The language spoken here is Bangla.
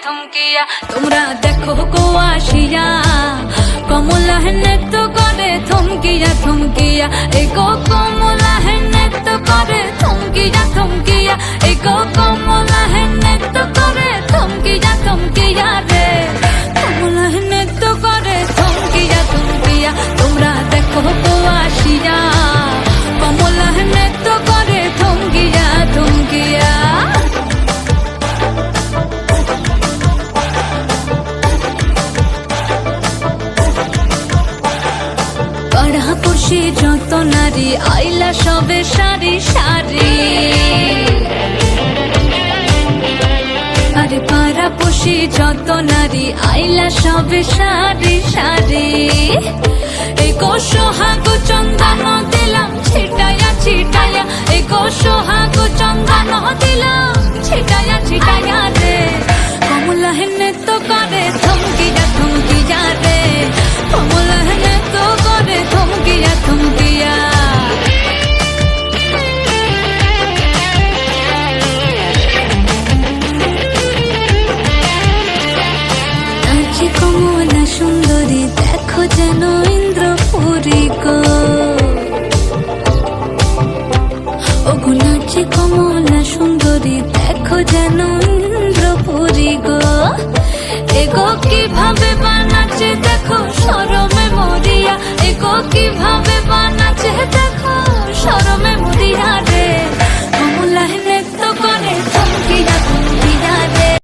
থমকিয়া তোমরা দেখো গো আসিয়া কমলা নৃত্য করে থমকিয়া থমকিয়া এই গো কমলা নৃত্য করে থমকিয়া থমকিয়া এই গো কমলা নৃত্য করে থমকিয়া থমকিয়া রে কমলা নৃত্য করে থমকিয়া থমকিয়া তোমরা দেখো গো আসিয়া কমলা নৃত্য করে থমকিয়া থমকিয়া পাড়াপড়শি যত নারী আইলা সবে সারি সারি আরে পাড়াপড়শি যত নারী আইলা সবে সারি সারি এই গো সোহাগ চন্দন দিলাম ছিটায়া ছিটায়া এই গো সোহাগ চন্দন দিলাম ছিটায়া ছিটায়া রে কমলা নৃত্য করে থমকিয়া থমকিয়া রে কমলা নৃত্য করে থমকিয়া থমকিয়া নাচে কমলা সুন্দরী দেখো যেন ইন্দ্রপুরী গো ওগো নাচে কমলা সুন্দরী দেখো যেন ইন্দ্রপুরী গো এগো কিভাবে